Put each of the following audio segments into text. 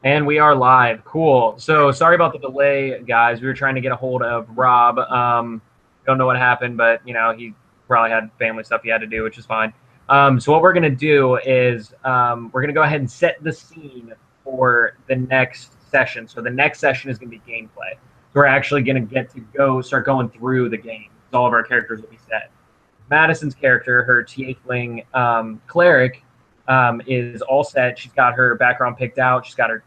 And we are live. Cool. So sorry about the delay, guys. We were trying to get a hold of Rob. Don't know what happened, but he probably had family stuff he had to do, which is fine. So what we're gonna do is we're gonna go ahead and set the scene for the next session. So the next session is gonna be gameplay. So we're actually gonna get to start going through the game. All of our characters will be set. Madison's character, her Tiefling Cleric, is all set. She's got her background picked out. She's got to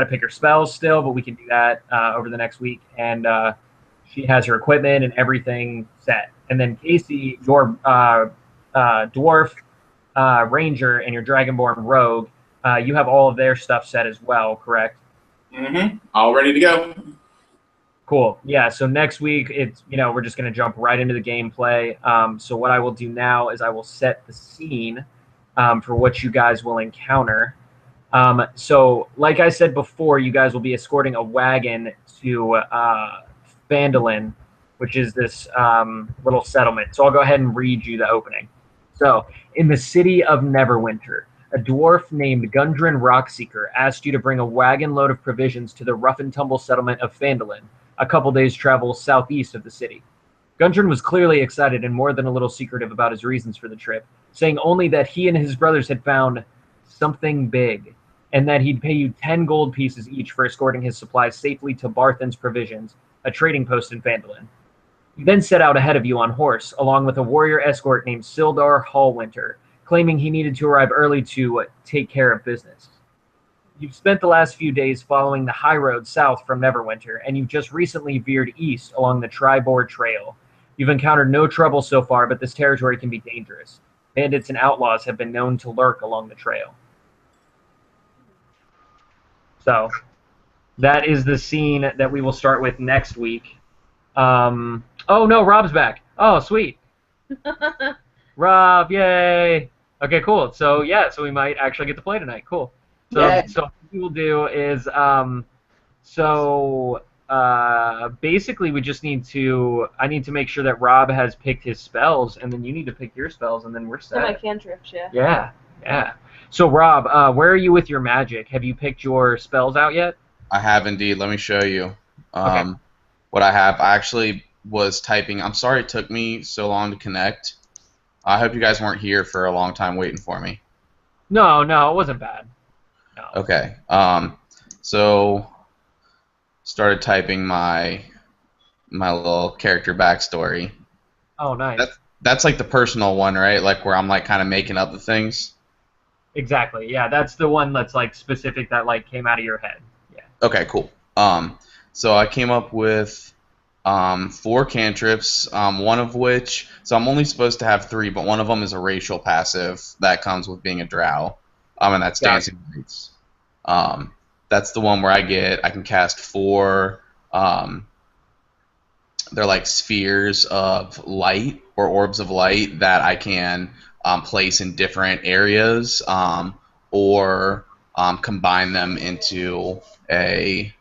pick her spells still, but we can do that over the next week. And she has her equipment and everything set. And then Casey, your dwarf ranger and your dragonborn rogue, you have all of their stuff set as well, correct? Mm-hmm. All ready to go. Cool. Yeah. So next week, we're just going to jump right into the gameplay. So what I will do now is I will set the scene for what you guys will encounter. So like I said before, you guys will be escorting a wagon to Phandalin, which is this little settlement. So I'll go ahead and read you the opening. So in the city of Neverwinter, a dwarf named Gundren Rockseeker asked you to bring a wagon load of provisions to the rough and tumble settlement of Phandalin, a couple days' travel southeast of the city. Gundren was clearly excited and more than a little secretive about his reasons for the trip, saying only that he and his brothers had found something big, and that he'd pay you 10 gold pieces each for escorting his supplies safely to Barthen's Provisions, a trading post in Phandalin. He then set out ahead of you on horse, along with a warrior escort named Sildar Hallwinter, claiming he needed to arrive early to take care of business. You've spent the last few days following the high road south from Neverwinter, and you've just recently veered east along the Tribord Trail. You've encountered no trouble so far, but this territory can be dangerous. Bandits and outlaws have been known to lurk along the trail. So, that is the scene that we will start with next week. Oh no, Rob's back. Oh, sweet. Rob, yay! Okay, cool. So so we might actually get to play tonight. Cool. So what we will do is basically we just I need to make sure that Rob has picked his spells, and then you need to pick your spells, and then we're set. My cantrips, yeah. Yeah. So Rob, where are you with your magic? Have you picked your spells out yet? I have indeed. Let me show you Okay. what I have. I actually was typing. I'm sorry it took me so long to connect. I hope you guys weren't here for a long time waiting for me. No, it wasn't bad. No. Okay. So started typing my little character backstory. Oh, nice. That's like the personal one, right? Like where I'm like kind of making up the things. Exactly. Yeah, that's the one that's like specific that like came out of your head. Yeah. Okay, cool. So I came up with 4 cantrips, one of which, so I'm only supposed to have 3, but one of them is a racial passive that comes with being a drow, and that's Dancing Lights. That's the one where I can cast 4, they're like spheres of light or orbs of light that I can place in different areas or combine them into a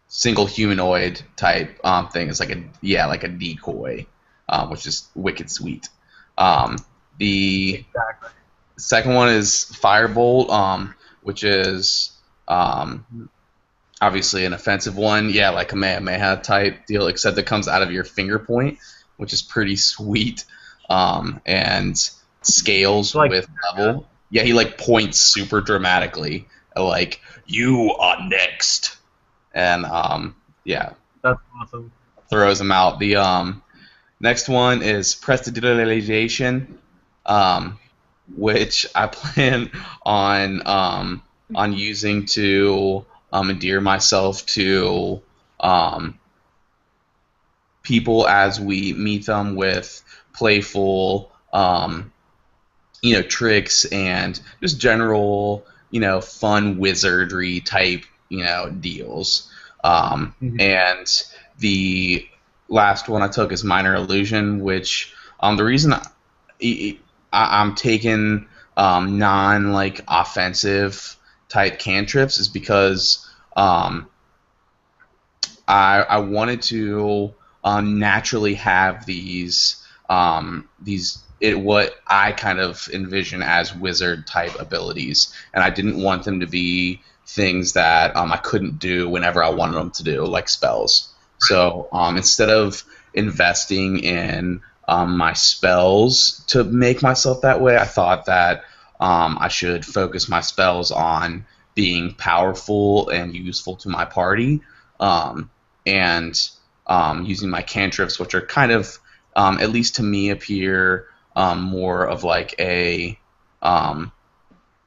single humanoid type thing. It's like a decoy, which is wicked sweet. The second one is Firebolt, which is obviously an offensive one. Yeah, like a Kamehameha type deal, except it comes out of your finger point, which is pretty sweet. And scales like, with level. Yeah, he like points super dramatically, like you are next. And yeah, that's awesome. Throws them out. The next one is Prestidigitation, which I plan on using to endear myself to people as we meet them with playful, tricks and just general, fun wizardry type, deals. And the last one I took is Minor Illusion, which the reason I'm taking non offensive type cantrips is because I wanted to naturally have these what I kind of envision as wizard type abilities, and I didn't want them to be things that I couldn't do whenever I wanted them to do, like spells. So instead of investing in my spells to make myself that way, I thought that I should focus my spells on being powerful and useful to my party, and using my cantrips, which are kind of, at least to me, appear more of like a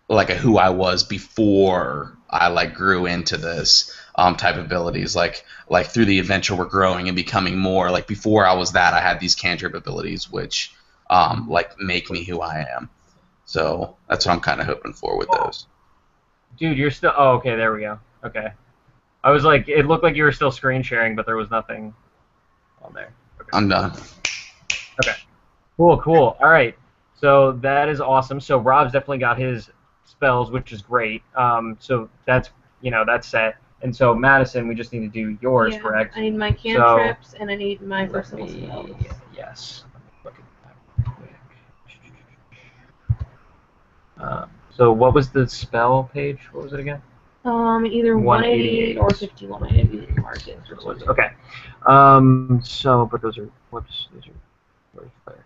who I was before I like grew into this type of abilities. Like through the adventure, we're growing and becoming more. Like before I was that, I had these cantrip abilities, which like make me who I am. So that's what I'm kind of hoping for with those. Dude, you're still. Oh, okay. There we go. Okay. I was like, it looked like you were still screen sharing, but there was nothing on there. Okay. I'm done. Okay. Cool. All right. So that is awesome. So Rob's definitely got his spells, which is great. So that's that's set. And so Madison, we just need to do yours, correct? I need my cantrips and I need my versatile spells. Yes. Look at that quick. So what was the spell page? What was it again? Either 188 or 51. I didn't mark it. Okay. So, but those are whoops. Those are where's Cleric?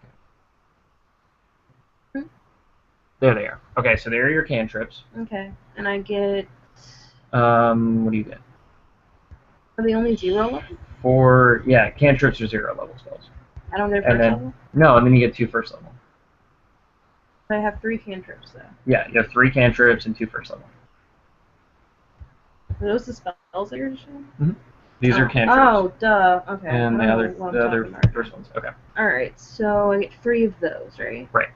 There they are. Okay, so there are your cantrips. Okay, and I get. What do you get? Are they only 0 level? Cantrips are 0 level spells. I don't get a first level? No, and then you get 2 first level. I have 3 cantrips though. Yeah, you have 3 cantrips and 2 first level. Are those the spells that you're just showing? Mm-hmm. These are cantrips. Oh, duh. Okay. And the other first ones. Okay. Alright, so I get 3 of those, right? Right.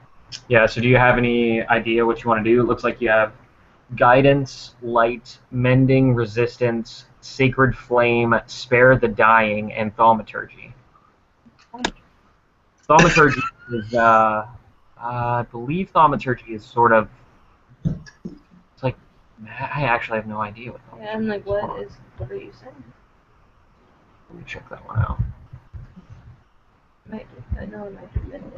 Yeah, so do you have any idea what you want to do? It looks like you have Guidance, Light, Mending, Resistance, Sacred Flame, Spare the Dying, and Thaumaturgy. Thaumaturgy is, I believe Thaumaturgy is sort of, it's like, I actually have no idea what Thaumaturgy is. Yeah, I'm like, what are you saying? Let me check that one out. I know it might be Mending.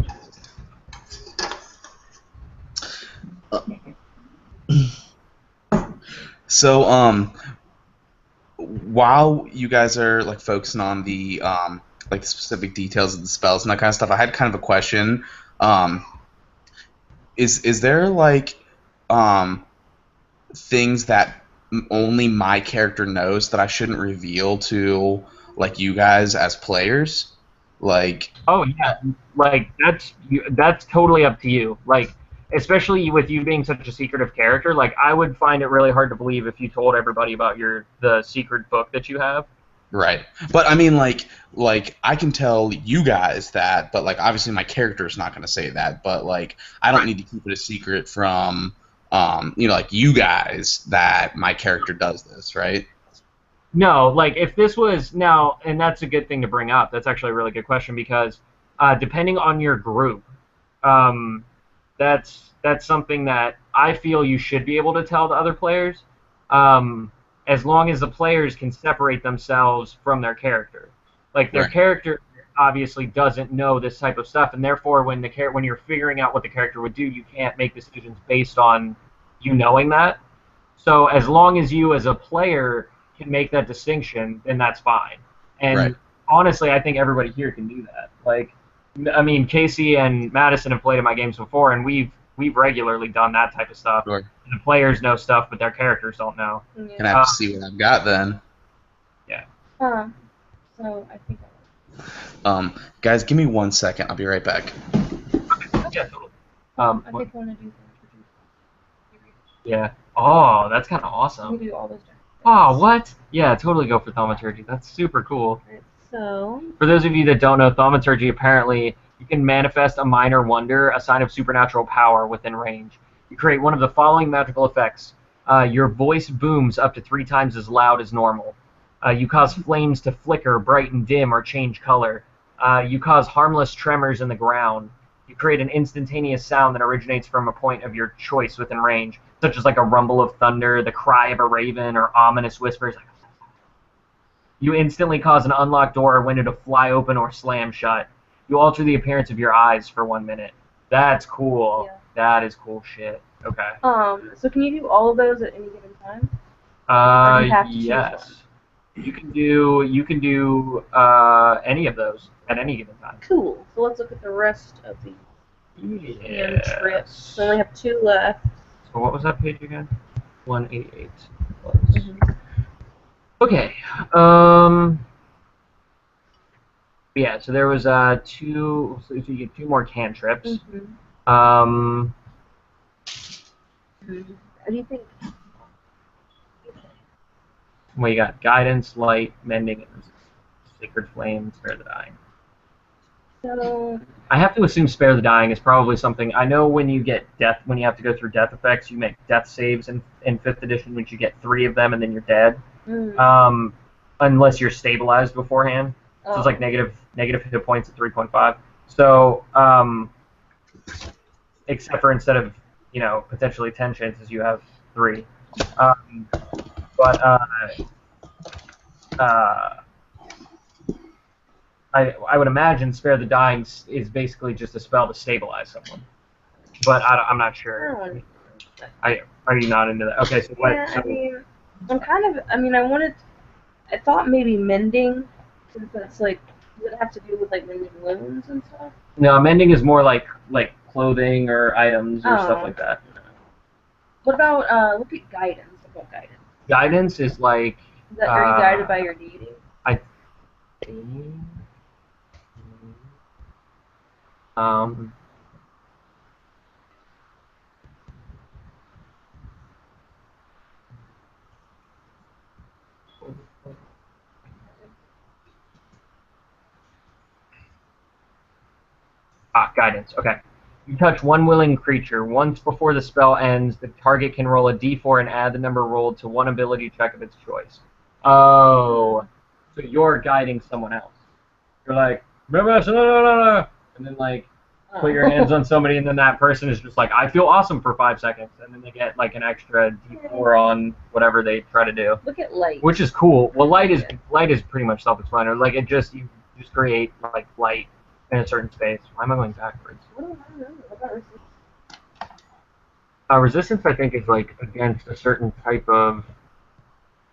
So, while you guys are like focusing on the like the specific details of the spells and that kind of stuff, I had kind of a question. Is there like things that only my character knows that I shouldn't reveal to like you guys as players? Like, oh yeah, like that's totally up to you. Like, especially with you being such a secretive character, like I would find it really hard to believe if you told everybody about the secret book that you have. Right. But I mean, like I can tell you guys that, but like obviously my character is not going to say that. But like I don't need to keep it a secret from like you guys that my character does this, right? No, like if this was now, and that's a good thing to bring up. That's actually a really good question because depending on your group, that's something that I feel you should be able to tell the other players, as long as the players can separate themselves from their character. Like their character obviously doesn't know this type of stuff, and therefore when you're figuring out what the character would do, you can't make decisions based on you knowing that. So as long as you as a player can make that distinction, then that's fine. And honestly, I think everybody here can do that. Like, I mean, Casey and Madison have played in my games before, and we've regularly done that type of stuff. Sure. The players know stuff, but their characters don't know. Yeah. Gonna have to see what I've got then. Yeah. So I think guys, give me 1 second. I'll be right back. Yeah, totally. I think I want to do Yeah. Oh, that's kind of awesome. we do all those different things. Oh, what? Yeah, totally go for Thaumaturgy. That's super cool. Right, so For those of you that don't know, Thaumaturgy, apparently you can manifest a minor wonder, a sign of supernatural power within range. You create one of the following magical effects. Your voice booms up to 3 times as loud as normal. You cause flames to flicker, brighten, dim, or change color. You cause harmless tremors in the ground. You create an instantaneous sound that originates from a point of your choice within range, such as like a rumble of thunder, the cry of a raven, or ominous whispers. You instantly cause an unlocked door or window to fly open or slam shut. You alter the appearance of your eyes for 1 minute. That's cool. Yeah. That is cool shit. Okay. So can you do all of those at any given time? Or do you have to choose Yes. You can do any of those at any given time. Cool. So let's look at the rest of the cantrips. Yes. So we only have 2 left. So what was that page again? 188. Okay. Yeah. So there was 2. So you get 2 more cantrips. How do you think? Well, you got guidance, light, mending, and sacred flame, spare the dying. So I have to assume spare the dying is probably something. I know when you get death, when you have to go through death effects, you make death saves in 5th edition, which you get 3 of them and then you're dead. Unless you're stabilized beforehand. So it's like negative hit points at 3.5. So except for instead of potentially 10 chances, you have 3. I would imagine Spare the Dying is basically just a spell to stabilize someone. But I'm not sure. Are you not into that? Okay, so what? Yeah, So, I thought maybe mending, since that's like, does it have to do with like mending wounds and stuff? no, mending is more like clothing or items or stuff like that. What about look at guidance? What about guidance? Guidance is like. Are you guided by your deity? I think. Guidance. Okay. You touch one willing creature. Once before the spell ends, the target can roll a d4 and add the number rolled to one ability check of its choice. Oh. So you're guiding someone else. You're like, and then like put your hands on somebody, and then that person is just like, I feel awesome for 5 seconds, and then they get like an extra d4 on whatever they try to do. Look at light. Which is cool. Well, light is pretty much self-explanatory. Like you just create like light in a certain space. Why am I going backwards? What about resistance? Resistance, I think, is like against a certain type of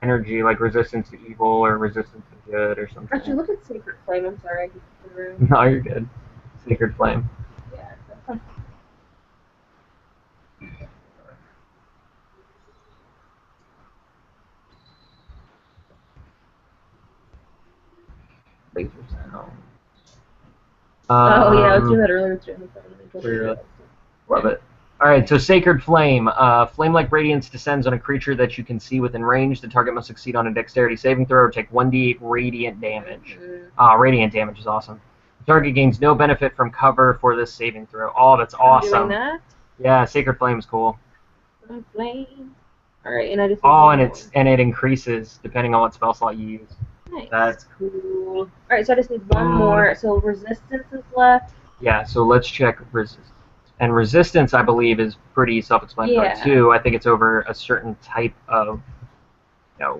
energy, like resistance to evil or resistance to good or something. Actually, look at Sacred Flame. I'm sorry, I keep the room. No, you're good. Sacred Flame. Yeah. That's Laser sound. yeah, I was doing that earlier. Love it. All right, so Sacred Flame. Flame-like radiance descends on a creature that you can see within range. The target must succeed on a dexterity saving throw or take 1d8 radiant damage. Radiant damage is awesome. The target gains no benefit from cover for this saving throw. Oh, that's awesome. Doing that? Yeah, Sacred Flame is cool. Flame. All right, and I just. Oh, and it increases depending on what spell slot you use. Nice. That's cool. All right, so I just need one more. So resistance is left. Yeah, so let's check resistance. And resistance, I believe, is pretty self-explanatory too. I think it's over a certain type of,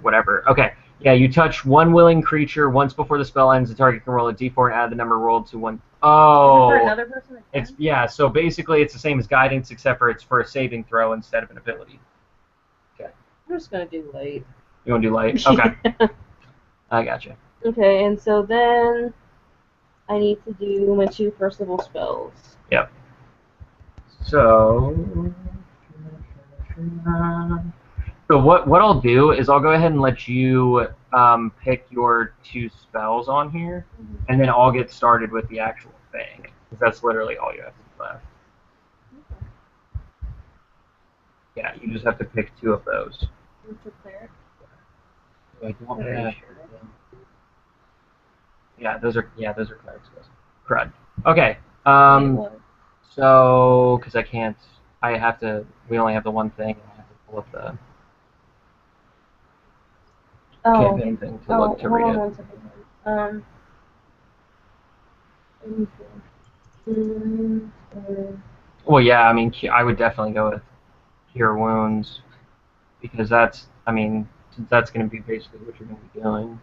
whatever. Okay. Yeah, you touch one willing creature once before the spell ends. The target can roll a d4 and add the number rolled to 1. Oh. Is it for another person? It's so basically it's the same as guidance, except for it's for a saving throw instead of an ability. Okay. I'm just gonna do light. You want to do light? Okay. I gotcha. Okay, and so then I need to do my 2 first level spells. Yep. So what I'll do is I'll go ahead and let you pick your 2 spells on here, and then I'll get started with the actual thing, because that's literally all you have to do left. Yeah, you just have to pick 2 of those. Cleric? Yeah, those are cleric spells. Crud. Okay. So, because we only have the one thing, and I have to pull up the campaign thing to read it. 1 second. Well, yeah, I mean, I would definitely go with Cure Wounds, because since that's going to be basically what you're going to be doing.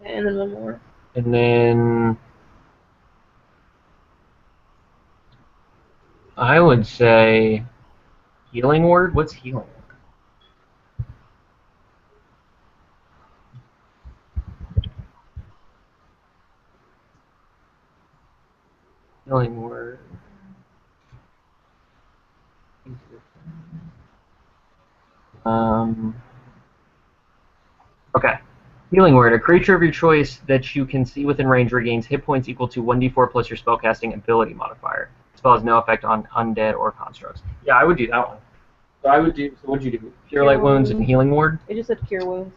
And then one more. And then I would say healing word. What's healing word? Healing word. Okay. Healing word. A creature of your choice that you can see within range regains hit points equal to 1d4 plus your spellcasting ability modifier. The spell has no effect on undead or constructs. Yeah, I would do that one. So I would do. So what'd you do? Cure light wounds and healing word. I just said cure wounds.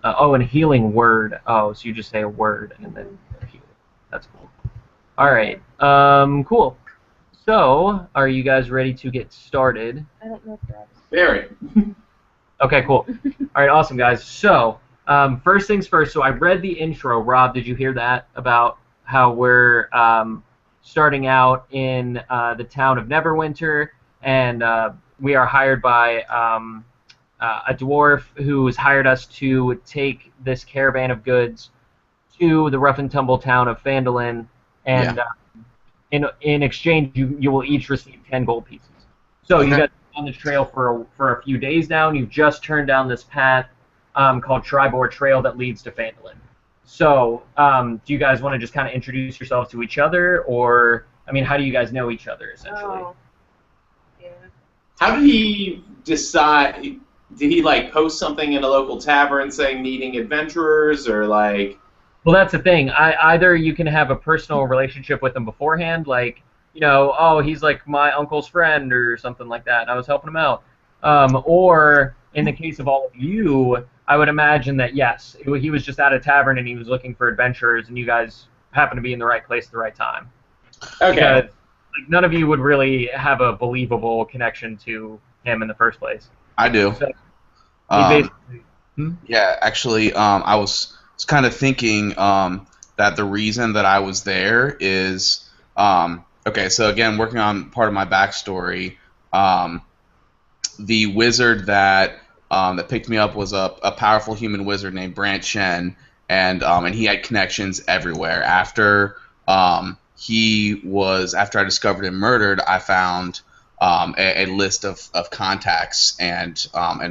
Oh, and healing word. Oh, so you just say a word and then heal. That's cool. All right. Cool. So, are you guys ready to get started? I don't know if Rob. Very. Okay, cool. All right, awesome, guys. So, first things first. So I read the intro. Rob, did you hear that about how we're starting out in the town of Neverwinter, and we are hired by a dwarf who's hired us to take this caravan of goods to the rough and tumble town of Phandalin, and in exchange, you will each receive 10 gold pieces. So you guys are on the trail for a few days now, and you've just turned down this path called Tribor Trail that leads to Phandalin. So do you guys want to just kind of introduce yourselves to each other, or, I mean, how do you guys know each other, essentially? Oh. Yeah. How did he decide? Did he like post something in a local tavern saying needing adventurers, or like? Well, that's the thing. Either you can have a personal relationship with him beforehand, like, you know, oh, he's like my uncle's friend or something like that, and I was helping him out. Or in the case of all of you, I would imagine that, yes, he was just at a tavern and he was looking for adventurers, and you guys happen to be in the right place at the right time. Okay. Because like, none of you would really have a believable connection to him in the first place. I do. So, he basically, Yeah, actually, I was kind of thinking that the reason that I was there is okay. So again, working on part of my backstory, the wizard that picked me up was a powerful human wizard named Brant Shen, and he had connections everywhere. After I discovered him murdered, I found a list of contacts and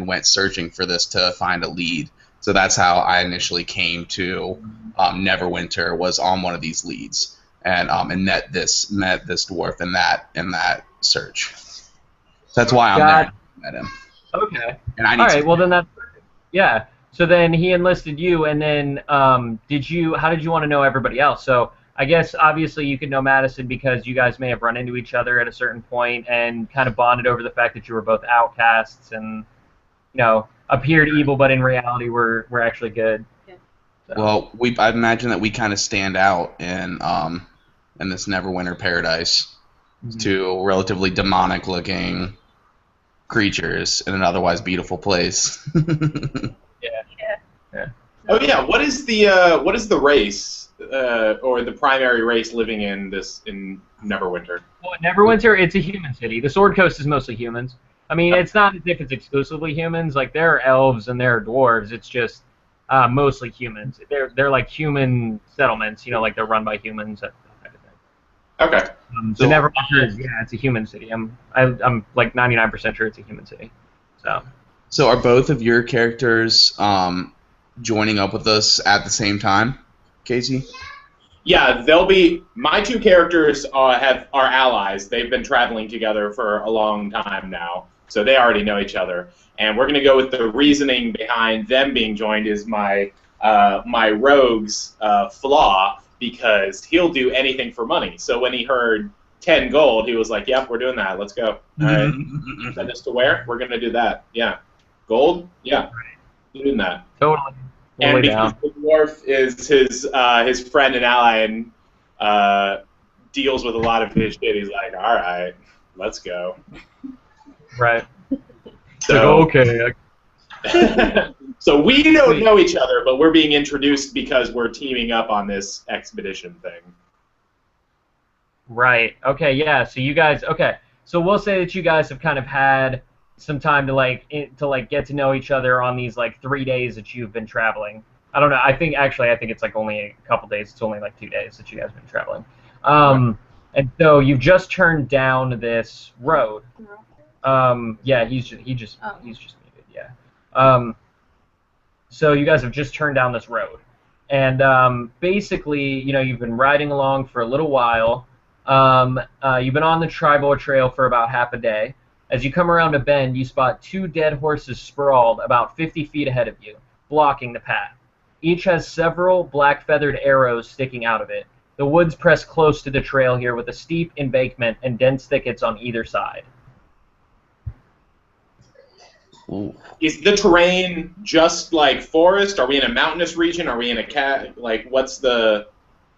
went searching for this to find a lead. So that's how I initially came to Neverwinter, was on one of these leads, and met this dwarf in that search. So that's why I'm there. Met him. Okay. And I need all right. Well, then that's yeah. So then he enlisted you, and then how did you want to know everybody else? So I guess obviously you could know Madison because you guys may have run into each other at a certain point and kind of bonded over the fact that you were both outcasts and, you know, appeared evil, but in reality we're actually good. Yeah. So. Well, I imagine that we kind of stand out in this Neverwinter paradise to relatively demonic-looking creatures in an otherwise beautiful place. Yeah. Oh yeah. What is the race or the primary race living in Neverwinter? Well, in Neverwinter, it's a human city. The Sword Coast is mostly humans. I mean, it's not as if it's exclusively humans. Like, there are elves and there are dwarves. It's just mostly humans. They're like human settlements, you know, like they're run by humans. That kind of thing. Okay. So Neverwinter is, it's a human city. I'm like 99% sure it's a human city. So are both of your characters joining up with us at the same time, Casey? Yeah, they'll be. My two characters are allies. They've been traveling together for a long time now, so they already know each other. And we're going to go with the reasoning behind them being joined is my rogue's flaw, because he'll do anything for money. So when he heard 10 gold, he was like, "Yep, we're doing that. Let's go." All right, send us to where? We're going to do that. Yeah, gold. Yeah, doing that. totally. And because the dwarf is his friend and ally and deals with a lot of his shit, he's like, all right, let's go. Right. So, like, okay. So we don't know each other, but we're being introduced because we're teaming up on this expedition thing. Right. Okay. Yeah. So you guys. Okay. So we'll say that you guys have kind of had some time to get to know each other on these like 3 days that you've been traveling. I don't know. I think it's like only a couple days. It's only like 2 days that you guys have been traveling. And so you've just turned down this road. Yeah, he's just muted. Yeah. So you guys have just turned down this road, and basically, you've been riding along for a little while. You've been on the tribal trail for about half a day. As you come around a bend, you spot 2 dead horses sprawled about 50 feet ahead of you, blocking the path. Each has several black feathered arrows sticking out of it. The woods press close to the trail here with a steep embankment and dense thickets on either side. Ooh. Is the terrain just like forest? Are we in a mountainous region? Are we in a what's the...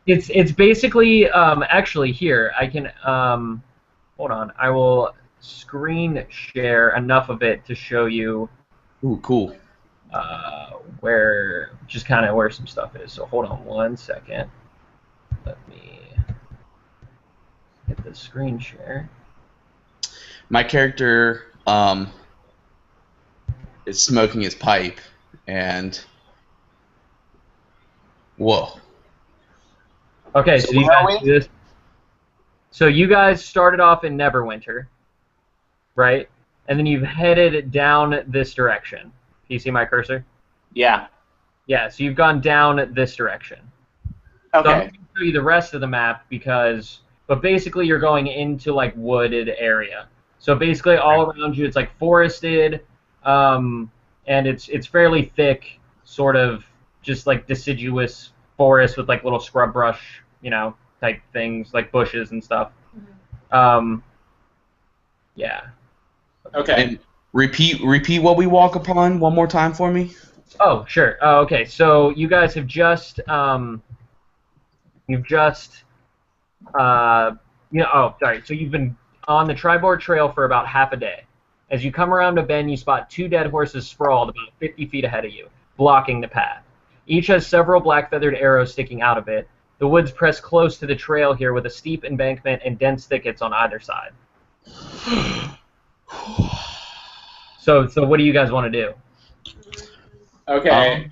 It's basically, actually here, I can, hold on, I will screen share enough of it to show you. Ooh, cool. Where some stuff is. So hold on one second. Let me hit the screen share. My character is smoking his pipe, and whoa. Okay, so you guys do this. So you guys started off in Neverwinter, right? And then you've headed down this direction. Do you see my cursor? Yeah. Yeah, so you've gone down this direction. Okay. So I'm going to show you the rest of the map but basically you're going into like wooded area. So basically all around you it's like forested, and it's fairly thick, sort of just like deciduous forest with like little scrub brush, type things like bushes and stuff. Yeah. Okay. And repeat what we walk upon one more time for me. Oh, sure. Okay, so you guys have just So you've been on the Tribord Trail for about half a day. As you come around a bend, you spot 2 dead horses sprawled about 50 feet ahead of you, blocking the path. Each has several black feathered arrows sticking out of it. The woods press close to the trail here with a steep embankment and dense thickets on either side. So what do you guys want to do? Okay.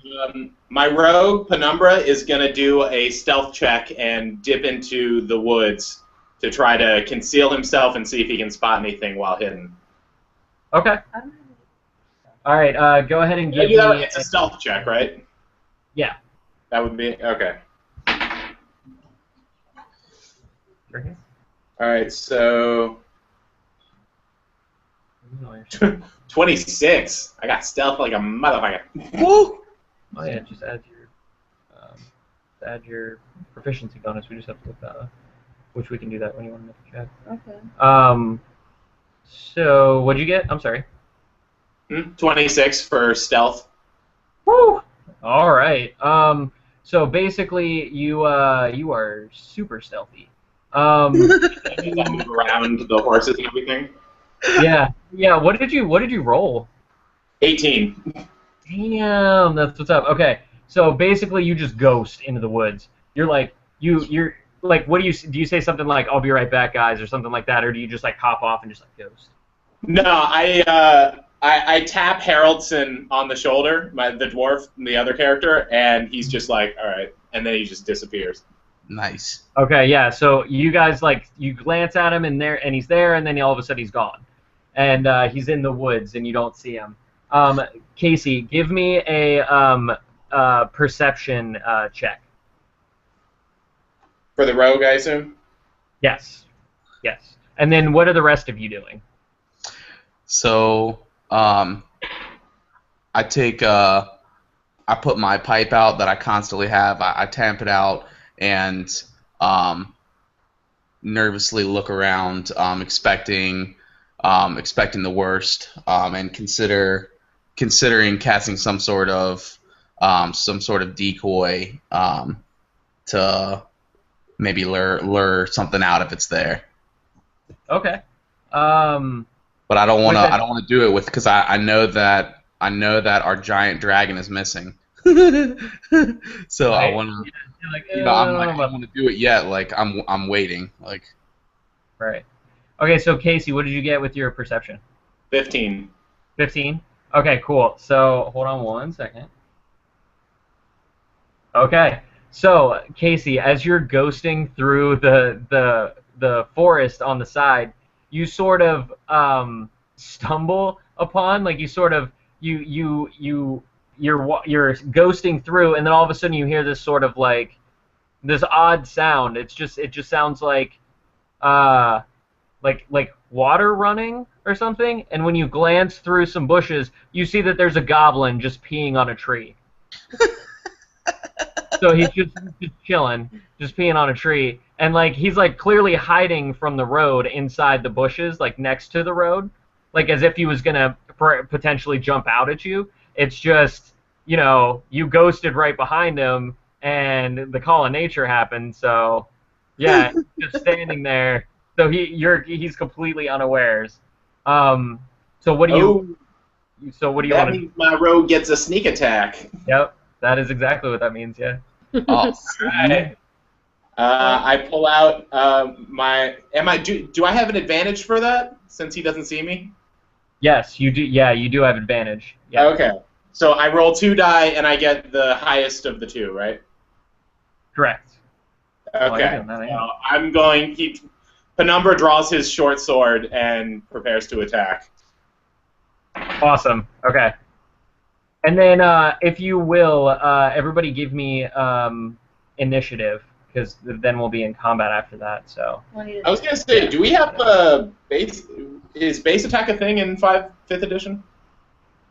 My rogue, Penumbra, is going to do a stealth check and dip into the woods to try to conceal himself and see if he can spot anything while hidden. Okay. All right, go ahead and give me... It's a stealth check, right? Yeah. That would be... Okay. Okay. All right, so... 26. I got stealth like a motherfucker. Woo! Oh yeah, just add your proficiency bonus. We just have to look that up, which we can do that when you want to make a check. Okay. So what'd you get? I'm sorry. 26 for stealth. Woo! All right. So basically, you are super stealthy. I move around the horses and everything. Yeah. What did you roll? 18. Damn, that's what's up. Okay, so basically you just ghost into the woods. You're like you're like, what do you say something like "I'll be right back, guys" or something like that, or do you just like hop off and just like ghost? No, I tap Haroldson on the shoulder, the dwarf, the other character, and he's just like, all right, and then he just disappears. Nice. Okay, yeah. So you guys you glance at him and he's there, and then all of a sudden he's gone, and he's in the woods and you don't see him. Casey, give me a perception check. For the rogue, I assume? Yes. And then what are the rest of you doing? So, I put my pipe out that I constantly have. I tamp it out and nervously look around, expecting the worst, and considering casting some sort of decoy to maybe lure something out if it's there. Okay. But I don't want to do it because I know that our giant dragon is missing. So right. I want to. Like, I don't want to do it yet. Like I'm waiting. Like. Right. Okay, so Casey, what did you get with your perception? 15. 15? Okay, cool. So hold on one second. Okay. So, Casey, as you're ghosting through the the forest on the side, you sort of stumble upon, like you sort of you're ghosting through, and then all of a sudden you hear this sort of like this odd sound. It just sounds like water running or something. And when you glance through some bushes, you see that there's a goblin just peeing on a tree. So he's just chilling, just peeing on a tree, and like he's like clearly hiding from the road inside the bushes, like next to the road, like as if he was gonna potentially jump out at you. It's just, you know, you ghosted right behind him, and the call of nature happened. So yeah, just standing there. So he's completely unawares. So what do you? So what do you want to? That means my rogue gets a sneak attack. Yep, that is exactly what that means. Yeah. Oh, Right. I pull out my. Do I have an advantage for that since he doesn't see me? Yes, you do. Yeah, you do have advantage. Yeah. Okay. So I roll 2 die and I get the highest of the 2, right? Correct. Okay. So I'm going. Penumbra draws his short sword and prepares to attack. Awesome. Okay. And then, if you will, everybody give me initiative, because then we'll be in combat after that. So. I was gonna say, do we have base? Is base attack a thing in 5th edition?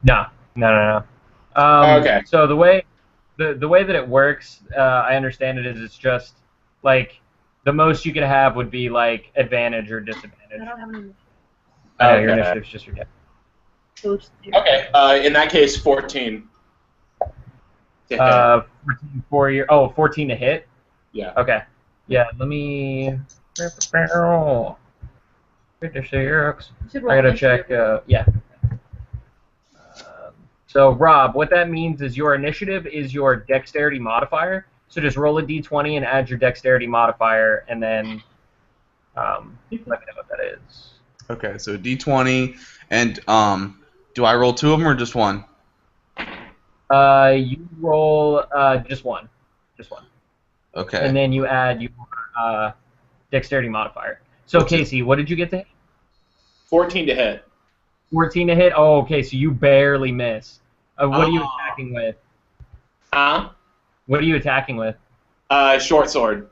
No. Okay. So the way that it works, I understand it is it's just like the most you could have would be like advantage or disadvantage. I don't have any. Your initiative's just your deck. Okay. In that case, 14. 14 for your 14 to hit. Yeah. Okay. Yeah. Let me. I gotta check. Yeah. So Rob, what that means is your initiative is your dexterity modifier. So just roll a d20 and add your dexterity modifier, and then let me know what that is. Okay, so d20, and do I roll 2 of them or just 1? You roll just one. Okay. And then you add your dexterity modifier. So Casey, what did you get to hit? 14 to hit. 14 to hit? Oh, okay, so you barely miss. What are you attacking with? What are you attacking with? Short sword.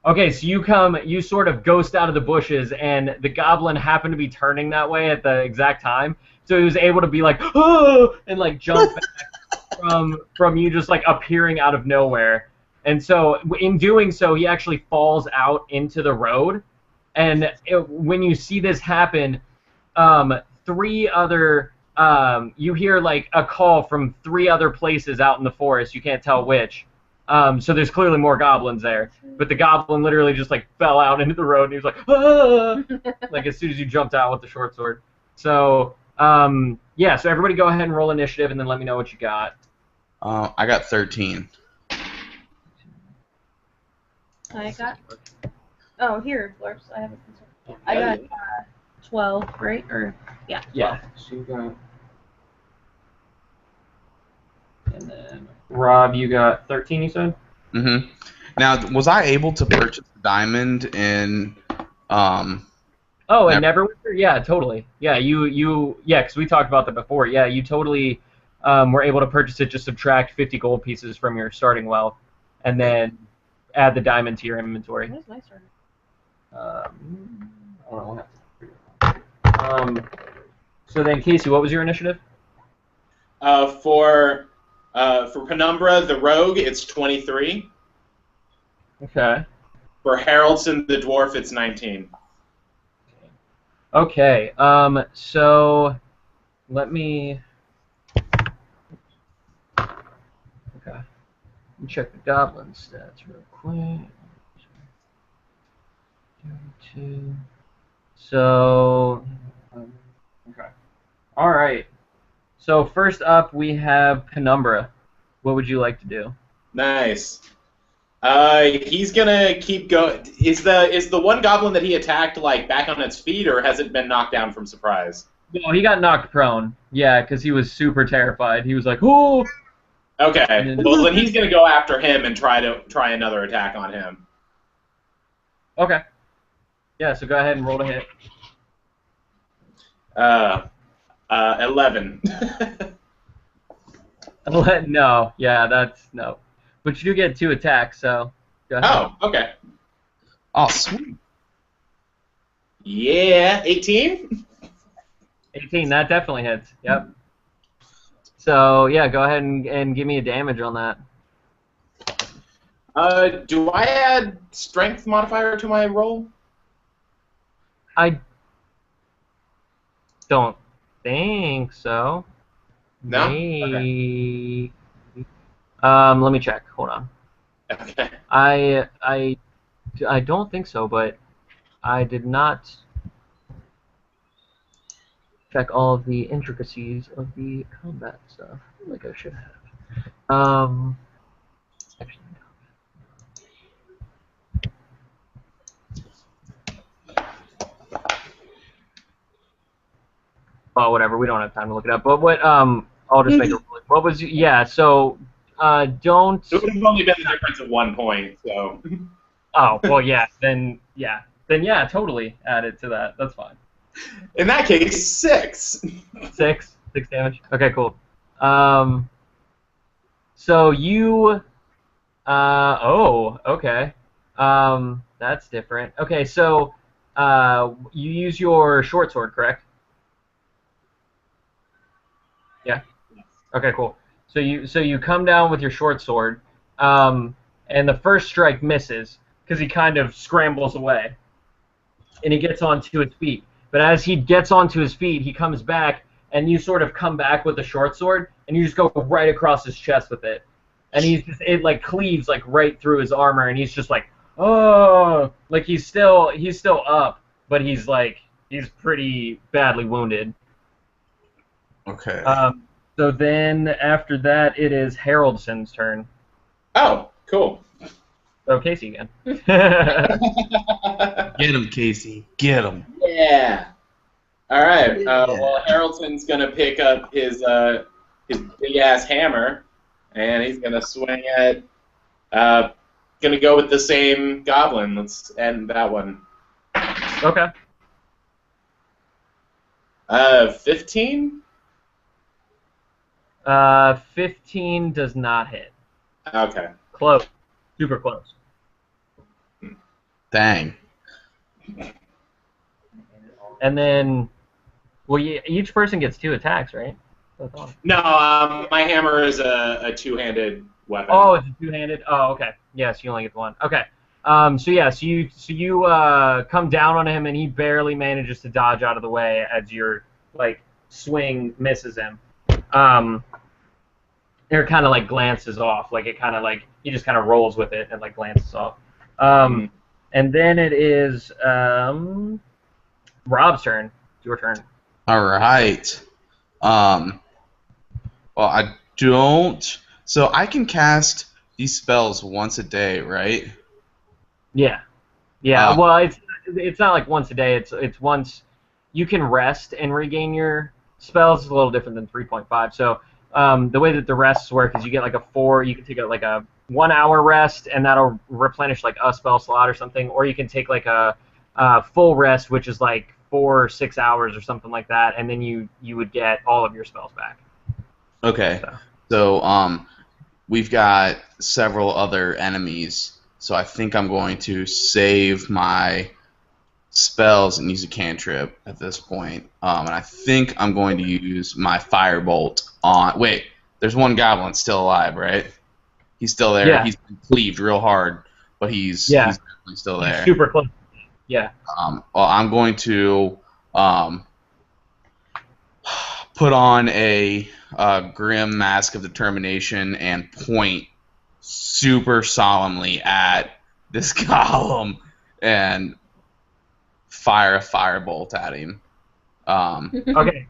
Okay, so you sort of ghost out of the bushes, and the goblin happened to be turning that way at the exact time, so he was able to be like, oh, and like jump back from you just like appearing out of nowhere. And so in doing so, he actually falls out into the road, and when you see this happen, 3 other you hear like a call from 3 other places out in the forest. You can't tell which. So there's clearly more goblins there. But the goblin literally just like fell out into the road, and he was like, ah! Like as soon as you jumped out with the short sword. So yeah. So everybody go ahead and roll initiative, and then let me know what you got. I got 13. I got. Oh, here, Dwarfs. I have a. I got 12, right? Or yeah. 12. Yeah. So you got. And then Rob, you got 13. You said. Mm-hmm. Now, was I able to purchase the diamond in? Oh, and Neverwinter? Yeah, totally. Yeah, yeah, because we talked about that before. Yeah, you totally were able to purchase it. Just subtract 50 gold pieces from your starting wealth, and then add the diamond to your inventory. Where's my starting? So then, Casey, what was your initiative? For Penumbra, the rogue, it's 23. Okay. For Haroldson, the dwarf, it's 19. Okay. So let me. Okay. Let me check the goblin stats real quick. 32. So. Okay. All right. So first up, we have Penumbra. What would you like to do? Nice. He's gonna keep going. Is the one goblin that he attacked like back on its feet, or has it been knocked down from surprise? No, he got knocked prone. Yeah, because he was super terrified. He was like, "Oh!" Okay. Well, then he's gonna go after him and try another attack on him. Okay. Yeah, so go ahead and roll to hit. 11. No, yeah, that's no. But you do get 2 attacks, so go ahead. Oh, okay. Oh, sweet. Yeah, 18? 18, that definitely hits. Yep. So, yeah, go ahead and give me a damage on that. Do I add strength modifier to my roll? I don't think so. No? Maybe. Let me check. Hold on. Okay. I don't think so, but I did not check all of the intricacies of the combat stuff like I should have. Actually, well, whatever. We don't have time to look it up. But what? I'll just make a. What was? Yeah. So, don't. It would have only been the difference of 1 point, so. Oh well, yeah. Then yeah. Totally add it to that. That's fine. In that case, 6. 6 damage. Okay, cool. So you. Oh, okay. That's different. Okay, so you use your short sword, correct? Yeah. Okay, cool. So you come down with your short sword, and the first strike misses because he kind of scrambles away, and he gets onto his feet. But as he gets onto his feet, he comes back, and you sort of come back with the short sword, and you just go right across his chest with it, and it like cleaves like right through his armor, and he's just like, oh, like he's still up, but he's pretty badly wounded. Okay. So then after that, it is Haroldson's turn. Oh, cool. So Casey again. Get him, Casey. Get him. Yeah. All right. Well, Haroldsson's gonna pick up his big ass hammer, and he's gonna swing at. Gonna go with the same goblin. Let's end that one. Okay. 15. 15 does not hit. Okay. Close. Super close. Dang. And then, well, each person gets 2 attacks, right? No, my hammer is a two-handed weapon. Oh, it's a 2-handed. Oh, okay. Yes, you only get 1. Okay. So you come down on him, and he barely manages to dodge out of the way as your swing misses him. It kind of glances off, it kind of he just kind of rolls with it and glances off. And then it is Rob's turn. It's your turn. All right. Well, I don't. So I can cast these spells once a day, right? Yeah. Yeah. Well, it's not once a day. It's once you can rest and regain your spells. Is a little different than 3.5. So the way that the rests work is you get you can take a 1 hour rest, and that'll replenish a spell slot or something, or you can take a full rest, which is 4 or 6 hours or something like that, and then you would get all of your spells back. Okay. So we've got several other enemies, so I think I'm going to save my spells and use a cantrip at this point. And I think I'm going to use my firebolt on. Wait, there's one goblin still alive, right? He's still there. Yeah. He's been cleaved real hard, but he's definitely still there. Super close. Yeah. Well, I'm going to put on a grim mask of determination and point super solemnly at this golem and fire a firebolt at him. Okay.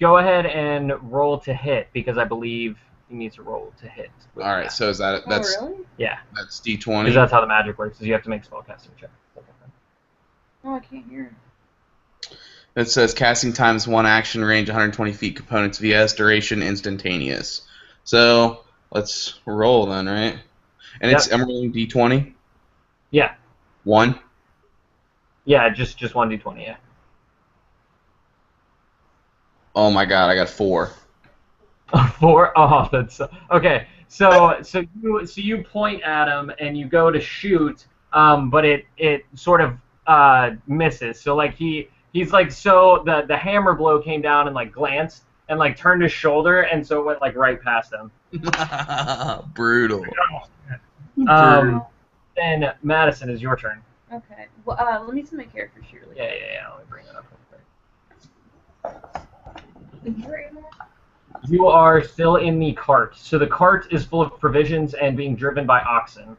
Go ahead and roll to hit, because I believe he needs to roll to hit. All right. So is that that's Oh, really? Yeah. that's D20? Because that's how the magic works. Is you have to make spellcasting check. Oh, I can't hear. It says casting times 1 action, range 120 feet, components VS, duration instantaneous. So let's roll then, right? And I'm rolling D20? Yeah. 1? Yeah, just 1d20. Yeah. Oh my god, I got 4. 4. Oh, that's okay. So you point at him and you go to shoot, but it sort of misses. So like he's like, so the hammer blow came down and like glanced and like turned his shoulder, and so it went like right past him. Brutal. Then Madison, is your turn. Okay. Well, let me see my character sheet really quick. Yeah. Let me bring that up real quick. You're in there? You are still in the cart. So the cart is full of provisions and being driven by oxen.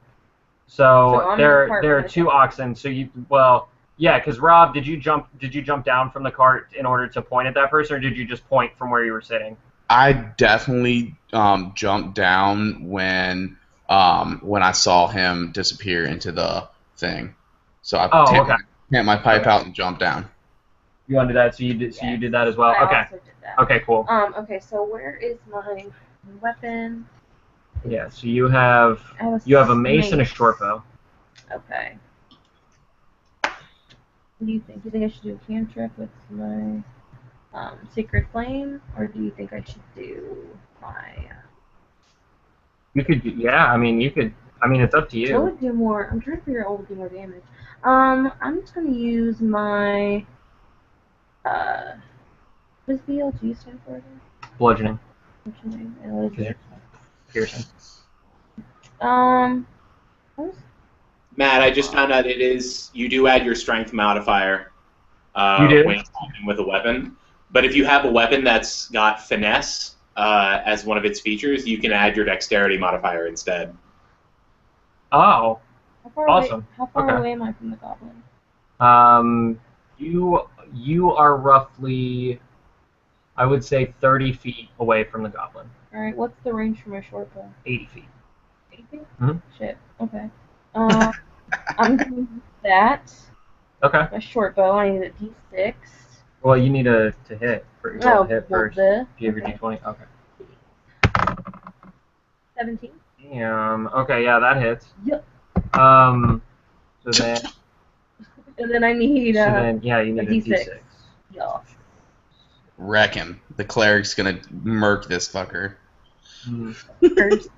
So there are 2 oxen. So because Rob, did you jump down from the cart in order to point at that person, or did you just point from where you were sitting? I definitely jumped down when I saw him disappear into the thing. So I pant my pipe out and jumped down. You want to do that? So you did. So you did that as well. I Okay. also did that. Okay. Cool. Okay. So where is my weapon? Yeah. So you have a mace and a short bow. Okay. What do you think? Do you think I should do a cantrip with my Sacred Flame, or do you think I should do my? You could. Yeah. I mean, you could. I mean, it's up to you. What would do more? I'm trying to figure out what would do more damage. I'm just gonna use my. What does BLG stand for again? Bludgeoning. Bludgeoning. And what is it? Piercing. Matt, I just found out you do add your strength modifier You do? when attacking with a weapon. But if you have a weapon that's got finesse as one of its features, you can add your dexterity modifier instead. Oh. Awesome. How far Okay. away am I from the goblin? You are roughly, I would say, 30 feet away from the goblin. Alright, what's the range for my short bow? 80 feet. 80 feet? Mhm. Shit, okay. I'm gonna use that. Okay. My short bow, I need a d6. Well, you need to hit. Oh, Hit well, first. the- Do you have your d20? Okay. 17. Damn. Okay, yeah, that hits. Yep. So then, And then I need you need a d6. Yeah. Reckon. The cleric's gonna murk this fucker. First.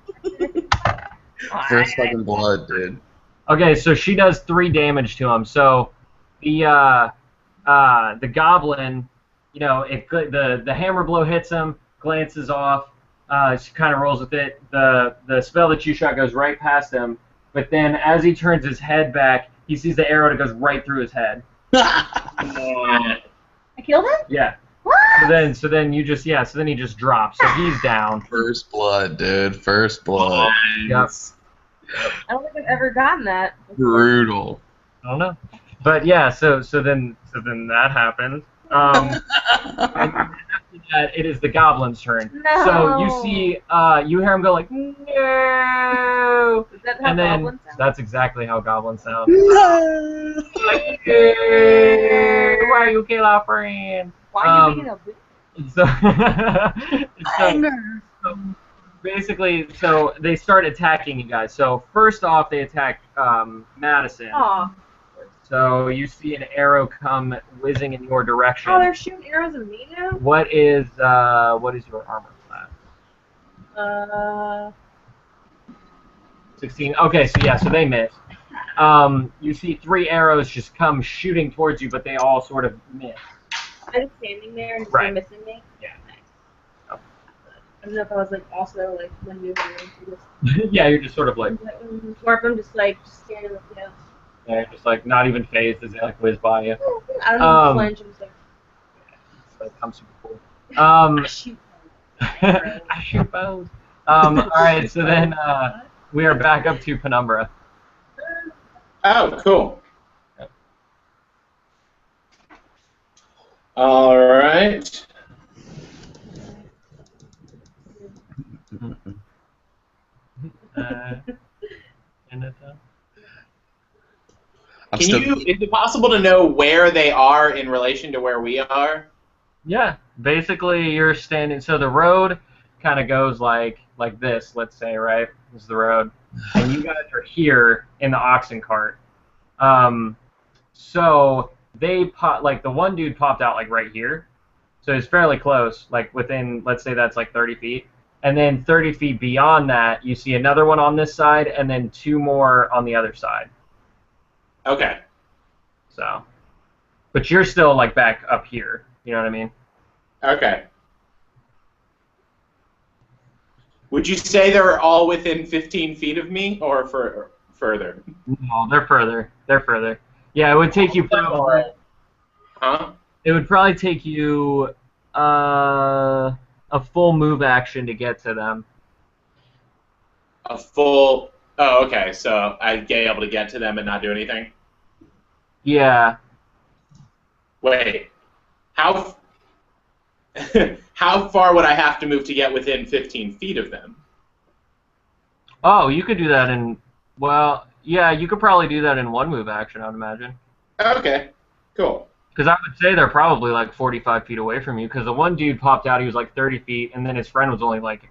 First fucking blood, dude. Okay, so she does 3 damage to him. So the goblin, the hammer blow hits him, glances off, she kind of rolls with it. The spell that you shot goes right past him, but then as he turns his head back, he sees the arrow that goes right through his head. I killed him? Yeah. What? So then he just drops. So he's down. First blood, dude. First blood. Yep. I don't think I've ever gotten that. Brutal. I don't know. But yeah, so then that happens. And after that, it is the goblin's turn. No. So you see, you hear him go like, no. Is that how And then goblins sound? that's exactly how goblins sound. No. Like, "Hey, why you kill our friend?" Why are you making a bitch? So basically, so they start attacking you guys. So first off, they attack Madison. Aw. So you see an arrow come whizzing in your direction. Oh, they're shooting arrows at me now? What is your armor class? 16. Okay, so they miss. You see 3 arrows just come shooting towards you, but they all sort of miss. I'm just standing there and Right. they're missing me? Yeah. Nice. I don't know if I was also maneuvering through this. Yeah, you're just sort of like, Or if I'm just standing with yeah, just like not even phased as they like whiz by you. I don't know, flinch. I'm just like, So I'm super cool. shoot. I shoot bows. All right, so then we are back up to Penumbra. Oh, cool. All right. Is it possible to know where they are in relation to where we are? Yeah, basically you're standing. So the road kind of goes like this. Let's say, right? This is the road, and you guys are here in the oxen cart. So So they like the one dude popped out like right here, so it's fairly close, like within, let's say that's like 30 feet, and then 30 feet beyond that, you see another one on this side, and then 2 more on the other side. Okay. So, but you're still like back up here. You know what I mean? Okay. Would you say they're all within 15 feet of me, or further? No, they're further. They're further. Yeah, it would take you probably. Huh? It would probably take you a full move action to get to them. A full... Oh, okay, so I'd be able to get to them and not do anything? Yeah. Wait. How... How far would I have to move to get within 15 feet of them? Oh, you could do that in... Well, yeah, you could probably do that in one move action, I would imagine. Okay, cool. Because I would say they're probably like 45 feet away from you, because the one dude popped out, he was like 30 feet, and then his friend was only like,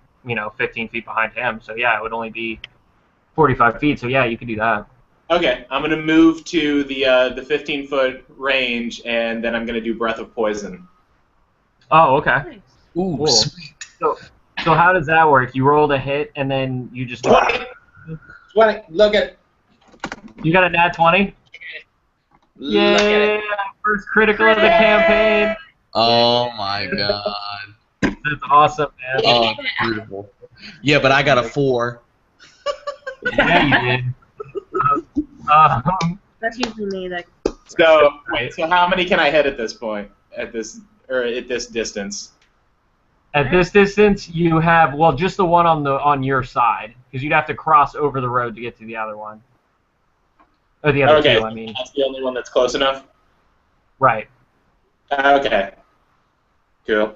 15 feet behind him. So yeah, it would only be 45 feet, so yeah, you could do that. Okay, I'm going to move to the 15-foot range, and then I'm going to do Breath of Poison. Oh, okay. Nice. Ooh, Cool. sweet. So how does that work? You rolled a hit, and then you just... 20! Look at... You got a nat 20? Look at Yeah, it. first critical of the campaign. Oh my god. That's awesome, man. Oh, beautiful. Yeah, but I got a 4. Yeah, you did. That's usually me. That. So how many can I hit at this point? At this distance? At this distance, you have just the one on your side, because you'd have to cross over the road to get to the other one. Or the other two, I mean. That's the only one that's close enough? Right. Okay. Cool.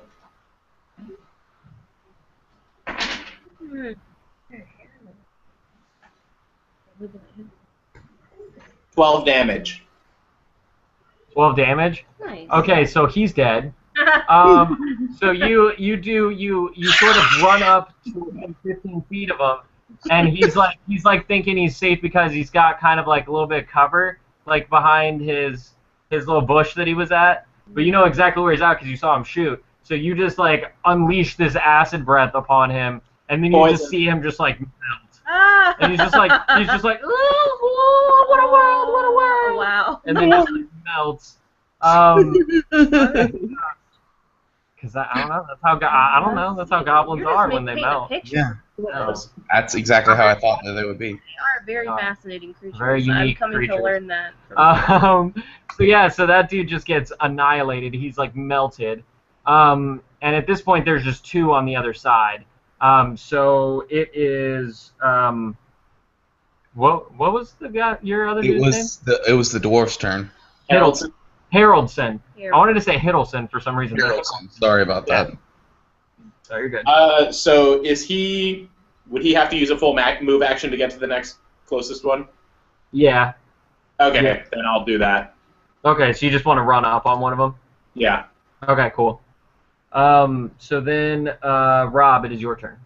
Hmm. 12 damage. 12 damage? Nice. Okay, so he's dead. So you sort of run up to within 15 feet of him, and he's like thinking he's safe because he's got kind of like a little bit of cover like behind his little bush that he was at, but you know exactly where he's at because you saw him shoot. So you just like unleash this acid breath upon him, and then you just see him just like melt, and he's just like oh, what a world, what a world! Wow. And then just like, melts. Because I don't know. That's how I don't know. That's how goblins are when they melt. Yeah. That's exactly how I thought that they would be. They are very fascinating creatures. Very unique I'm coming creatures. to learn that. So that dude just gets annihilated. He's like melted. And at this point, there's just 2 on the other side. So it is. What was the guy? Your other dude's name? It was the dwarf's turn. Haroldson. Haroldson. I wanted to say Hiddleston for some reason. Haroldson. Sorry about that. So you're good. So would he have to use a full move action to get to the next closest one? Yeah. Okay, Yeah. then I'll do that. Okay, so you just want to run up on one of them? Yeah. Okay, cool. So then, Rob, it is your turn.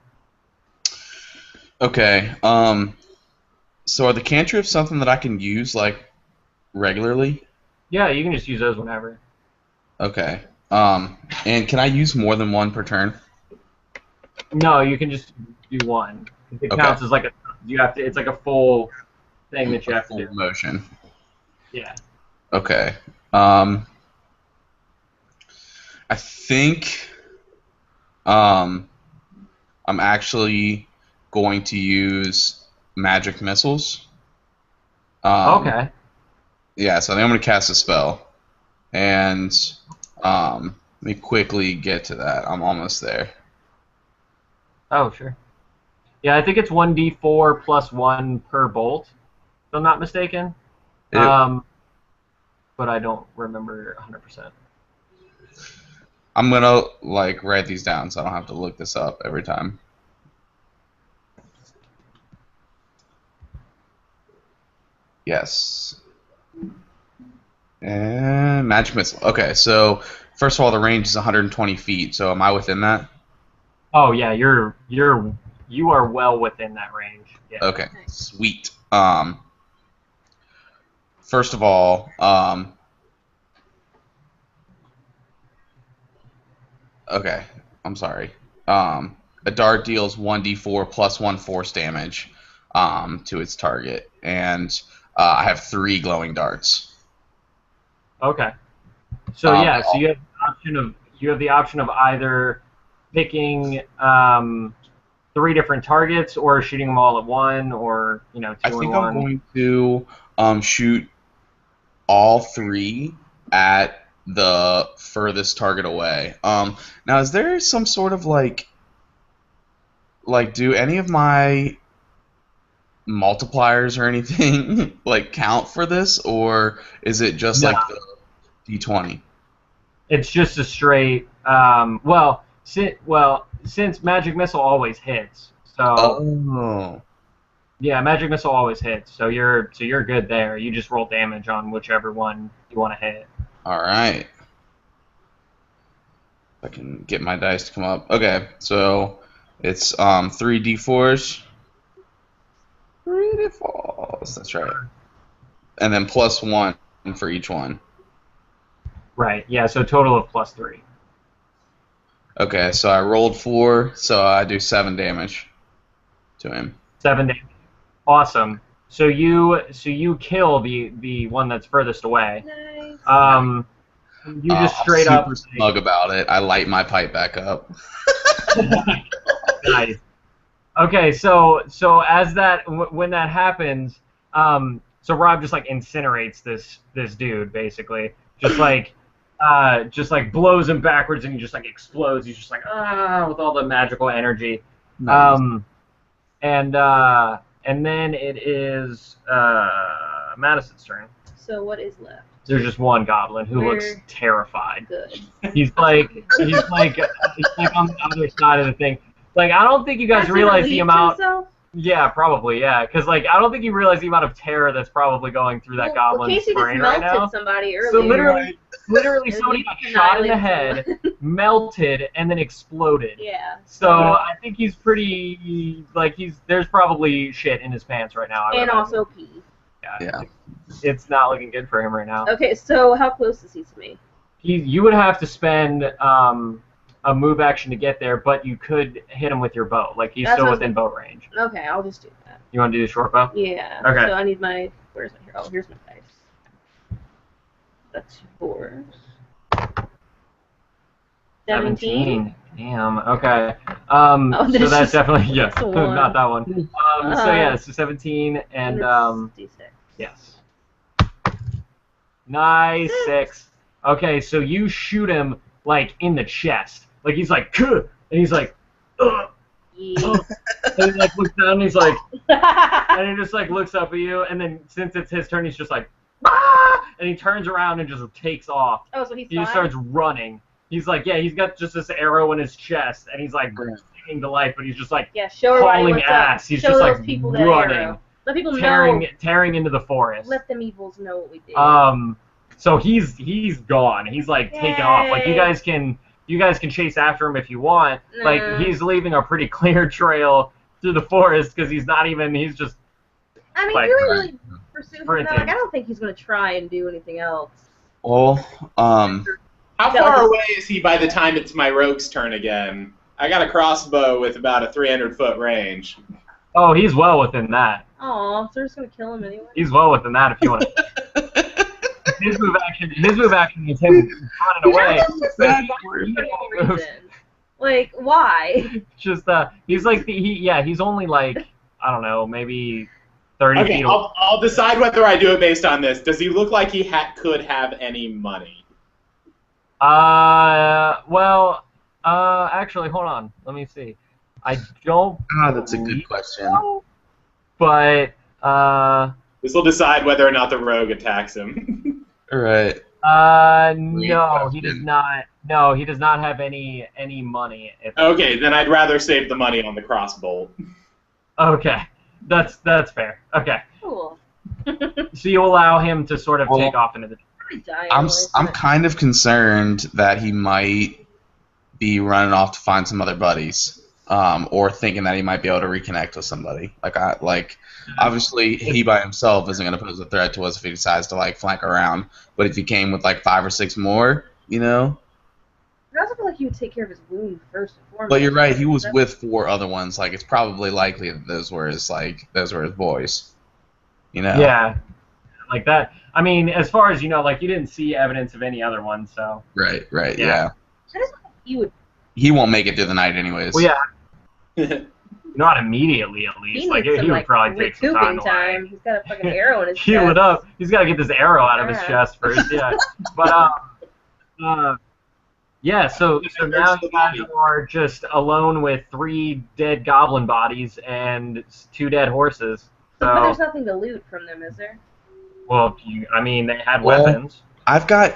Okay. So are the cantrips something that I can use like regularly? Yeah, you can just use those whenever. Okay. And can I use more than one per turn? No, you can just do one. It counts as like it's like a full thing that you have to do. Full motion. Yeah. Okay. I think I'm actually going to use magic missiles. Okay. Yeah, so I think I'm going to cast a spell. And let me quickly get to that. I'm almost there. Oh, sure. Yeah, I think it's 1d4 plus 1 per bolt, if I'm not mistaken. But I don't remember 100%. I'm going to like write these down so I don't have to look this up every time. Yes. And magic missile. Okay, so first of all, the range is 120 feet. So am I within that? Oh yeah, you are well within that range. Yeah. Okay, sweet. first of all, okay, I'm sorry. A dart deals 1d4 plus 1 force damage to its target, and I have 3 glowing darts. Okay. So yeah, so you have the option of either picking 3 different targets or shooting them all at one, or 2 in 1. I think I'm going to shoot all 3 at the furthest target away. Now, is there some sort of like do any of my multipliers or anything like count for this, or is it just like the D20? It's just a straight. Since magic missile always hits, so. Oh. Yeah, magic missile always hits, so you're good there. You just roll damage on whichever one you want to hit. All right. I can get my dice to come up. Okay, so it's 3d4s. 3d4s. That's right. And then plus 1 for each one. Right. Yeah. So total of plus 3. Okay, so I rolled 4, so I do 7 damage to him. 7 damage. Awesome. So you kill the one that's furthest away. Nice. You just straight I'm up super smug about it. I light my pipe back up. Nice. Okay, so as when that happens, so Rob just like incinerates this dude basically, just like blows him backwards, and he just like explodes. He's just like with all the magical energy. Nice. And then it is Madison's turn. So what is left? There's just one goblin who We're looks terrified. Good. He's like on the other side of the thing. Like, I don't think you guys Has he realize the relieved amount. himself? Yeah, probably, yeah. Because like, I don't think you realize the amount of terror that's probably going through that goblin's Casey just brain right melted now. somebody earlier. So literally And somebody he got shot in the annihilated head, melted, and then exploded. Yeah. So I think he's pretty there's probably shit in his pants right now. I would And imagine. also pee. Yeah. It's not looking good for him right now. Okay, so how close is he to me? You would have to spend a move action to get there, but you could hit him with your bow. Like, he's still within bow range. Okay, I'll just do that. You want to do the short bow? Yeah. Okay. So I need my. Where's my? Oh, here's my dice. That's 4. 17. Damn. Okay. Oh, So that's definitely that's a one. not that one. So yeah, so 17 and D6. yes. Nice 6. Okay, so you shoot him like in the chest. Like he's like, "Kuh!" And he's like, "Ugh." Yeah. And he like looks down and he's like, and he just like looks up at you, and then since it's his turn, he's just like, "Ah!" And he turns around and just takes off. Oh, so he's He just starts running. He's like, yeah, he's got just this arrow in his chest, and he's like sticking to life, but he's just like show everybody hauling what's ass. up. He's Show just those like people that running, arrow. Let people know. tearing into the forest. Let them evils know what we did. So he's gone. He's like taken off. Like you guys can chase after him if you want. Nah. Like he's leaving a pretty clear trail through the forest because he's just. I mean, like, do we really pursue him? sprinting. Like, I don't think he's gonna try and do anything else. Well, How far away is he by the time it's my rogue's turn again? I got a crossbow with about a 300-foot range. Oh, he's well within that. Aw, so we're just gonna kill him anyway. He's well within that if you want to. His move action is him running away. Like, why? Just he's like he's only like, I don't know, maybe 30 Okay, feet. I'll decide whether I do it based on this. Does he look like he could have any money? Actually, hold on. Let me see. I don't. That's a good question. So, but This will decide whether or not the rogue attacks him. All right. no, he does not. No, he does not have any money. Okay, then I'd rather save the money on the crossbow. Okay, that's fair. Okay, Cool. so you allow him to sort of take off into the. I'm kind of concerned that he might be running off to find some other buddies. or thinking that he might be able to reconnect with somebody. Obviously he by himself isn't going to pose a threat to us if he decides to like flank around. But if he came with like 5 or 6 more, you know. I also feel like he would take care of his wound first and foremost. But you're right. He was with 4 other ones. Like it's probably likely that those were his boys. You know. Yeah, like that. I mean, as far as you know, like you didn't see evidence of any other ones, so. Right. Yeah. I just think he would. He won't make it through the night anyways. Well, yeah. Not immediately, at least. He Like needs he would probably take some time. time. He's got a fucking arrow in his chest. Heal it up. He's got to get this arrow out of his chest first. Yeah. But yeah. So now you guys are just alone with 3 dead goblin bodies and 2 dead horses. So But there's nothing to loot from them, is there? well, I mean, they had weapons. I've got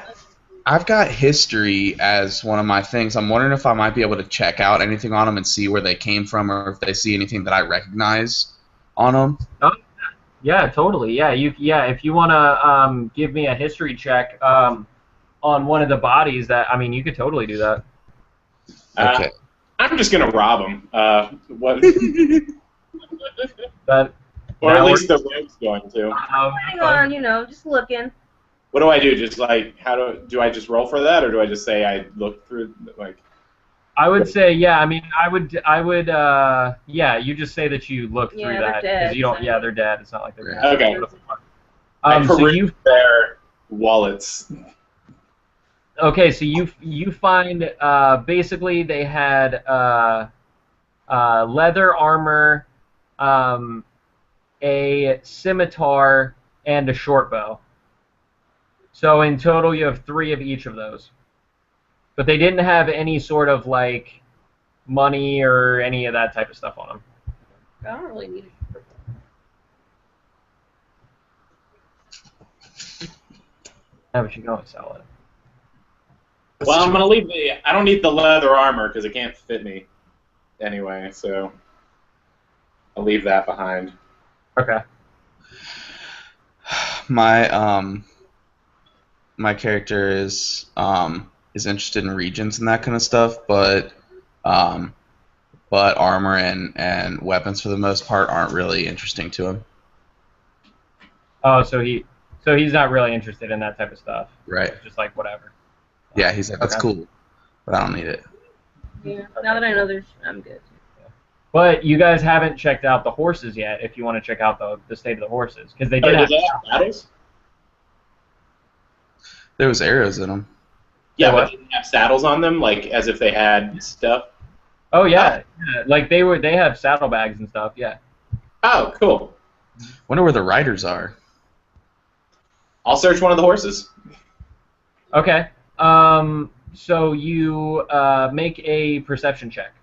history as one of my things. I'm wondering if I might be able to check out anything on them and see where they came from, or if they see anything that I recognize on them. Oh, yeah, totally. Yeah, if you want to give me a history check on one of the bodies, you could totally do that. Okay. I'm just gonna rob him. What? Or at least the rogue's going to. Hang on, just looking. What do I do? Just like do I just roll for that, or do I just say I look through like? I would say yeah. I mean, I would yeah. You just say that you look through that because you don't. So. Yeah, they're dead. It's not like they're dead. Okay. So you their wallets. Okay, so you find basically they had leather armor, a scimitar, and a short bow. So in total, you have 3 of each of those. But they didn't have any sort of like money or any of that type of stuff on them. I don't really need it. Yeah, but you can always sell it. Well, I'm gonna leave I don't need the leather armor because it can't fit me anyway. So I'll leave that behind. Okay. My character is interested in regions and that kind of stuff, but armor and weapons for the most part aren't really interesting to him. Oh, so he's not really interested in that type of stuff. Right. Just like whatever. Yeah, he's like, that's cool, but I don't need it. Yeah. Now that I know I'm good. But you guys haven't checked out the horses yet. If you want to check out the state of the horses, because they did have saddles. There was arrows in them. Yeah, but didn't have saddles on them, like as if they had stuff. Oh yeah, like they have saddlebags and stuff. Yeah. Oh, cool. Wonder where the riders are. I'll search one of the horses. Okay. So you make a perception check.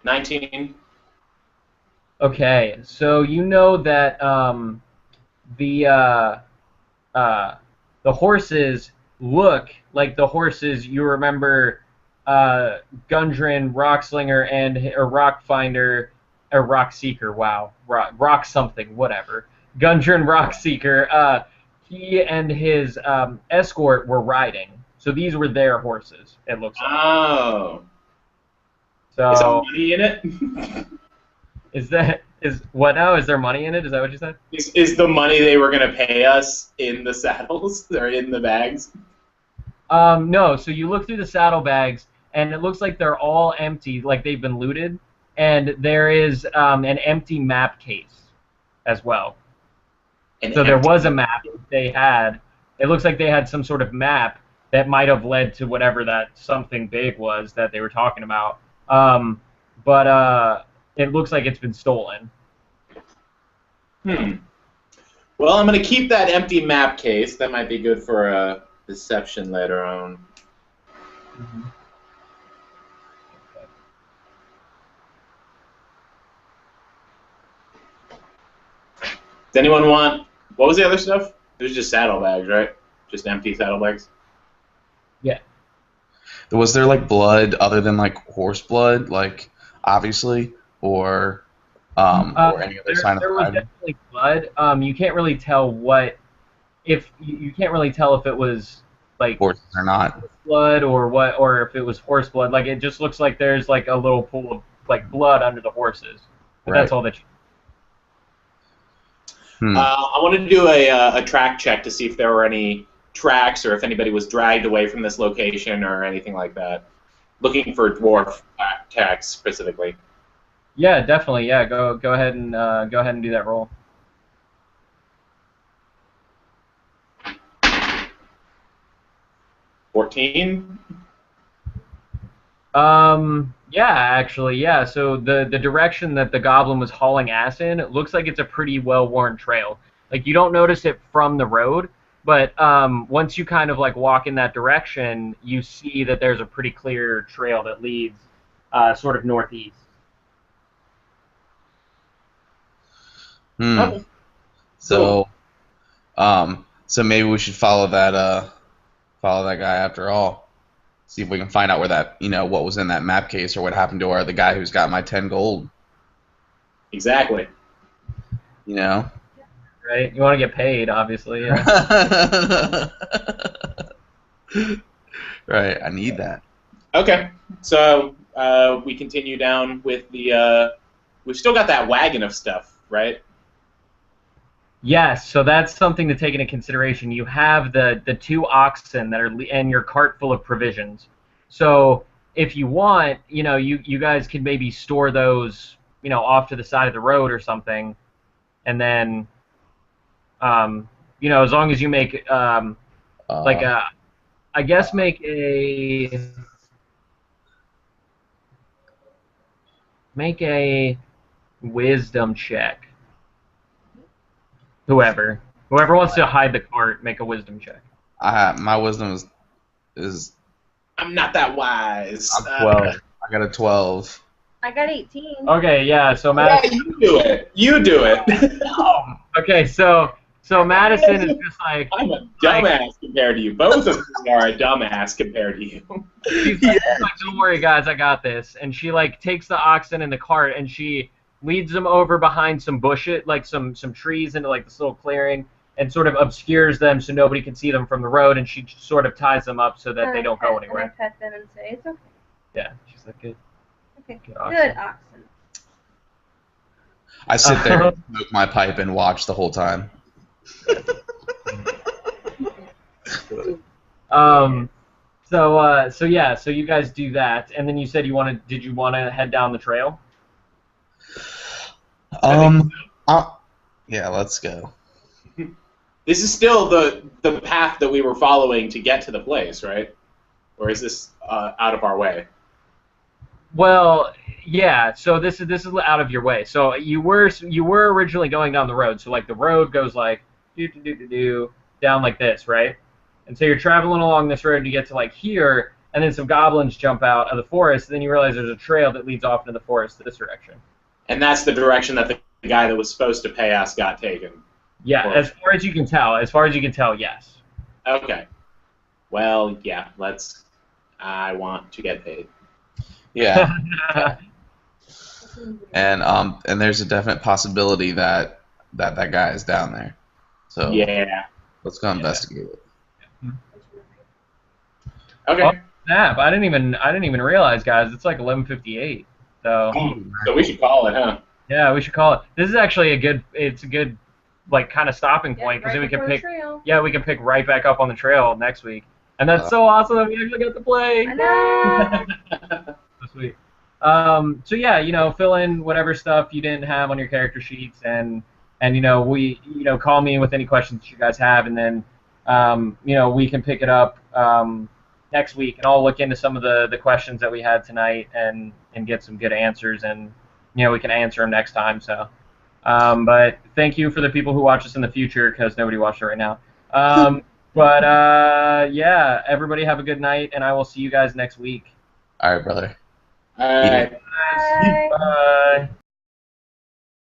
$19. Okay, so you know that the horses look like the horses you remember Gundren, Rockslinger, and or Rockfinder, or Rockseeker. Wow, Rock something, whatever. Gundren, Rockseeker. He and his escort were riding, so these were their horses. It looks like. Oh. So is there money in it? Is there money in it? Is that what you said? Is the money they were going to pay us in the saddles or in the bags? No, so you look through the saddlebags, and it looks like they're all empty, like they've been looted, and there is an empty map case as well. So there was a map they had. It looks like they had some sort of map that might have led to whatever that something big was that they were talking about. But it looks like it's been stolen. Well, I'm going to keep that empty map case. That might be good for a deception later on. Mm-hmm. Does anyone want... What was the other stuff? It was just saddlebags, right? Just empty saddlebags? Yeah. Was there, like, blood other than, like, horse blood, like, obviously, or any other sign of crime? There was definitely blood. You can't really tell what if you can't really tell if it was like Horses or not. blood or what, or if it was horse blood. Like it just looks like there's like a little pool of like blood under the horses. But Right. that's all that. I wanted to do a track check to see if there were any tracks or if anybody was dragged away from this location or anything like that. Looking for dwarf tracks specifically. Yeah, definitely. Yeah, go ahead and do that roll. $14. Yeah, actually, yeah. So the direction that the goblin was hauling ass in, it looks like it's a pretty well-worn trail. Like you don't notice it from the road, but once you kind of like walk in that direction, you see that there's a pretty clear trail that leads sort of northeast. Okay. So, so maybe we should follow that guy after all. See if we can find out where that, what was in that map case or what happened to the guy who's got my 10 gold. Exactly. Right? You want to get paid, obviously. Yeah. Right. I need that. Okay. So we continue down with the. We've still got that wagon of stuff, right? Yes, so that's something to take into consideration. You have the 2 oxen that are and your cart full of provisions. So if you want, you guys could maybe store those, off to the side of the road or something, and then, as long as you make like I guess make a wisdom check. Whoever wants to hide the cart, make a wisdom check. My wisdom is I'm not that wise. I'm 12. I got a 12. I got 18. Okay, yeah. So Madison. Yeah, you do it. Okay, so Madison is just like I'm a dumbass compared to you. Both of you are a dumbass compared to you. She's like, don't worry, guys, I got this. And she like takes the oxen in the cart and she leads them over behind some bushes, like some trees into like this little clearing, and sort of obscures them so nobody can see them from the road. And she sort of ties them up so that they don't go anywhere. And I pet them and say it's okay. Yeah, she's like good. Okay, good oxen. I sit there and smoke my pipe and watch the whole time. So you guys do that, and then you said did you want to head down the trail? Yeah, let's go. This is still the path that we were following to get to the place, right? Or is this out of our way? Well, yeah. So this is out of your way. So you were originally going down the road. So like the road goes like down like this, right? And so you're traveling along this road and you get to like here, and then some goblins jump out of the forest, and then you realize there's a trail that leads off into the forest this direction. And that's the direction that the guy that was supposed to pay us got taken. Yeah, as far as you can tell, yes. Okay. Well, yeah, I want to get paid. Yeah. And there's a definite possibility that guy is down there. So yeah. Let's go investigate it. Okay. Oh, snap. I didn't even realize, guys, it's like 11:58. So we should call it, huh? Yeah, we should call it. This is actually a good like kind of stopping point, because then we can pick right back up on the trail next week. And that's so awesome that we actually get to play. I know. So sweet. So yeah, fill in whatever stuff you didn't have on your character sheets, and call me with any questions that you guys have, and then we can pick it up next week, and I'll look into some of the questions that we had tonight and get some good answers, and we can answer them next time. So, but thank you for the people who watch us in the future, because nobody watched it right now. But yeah, everybody have a good night, and I will see you guys next week. All right, brother. All right. Bye. Bye.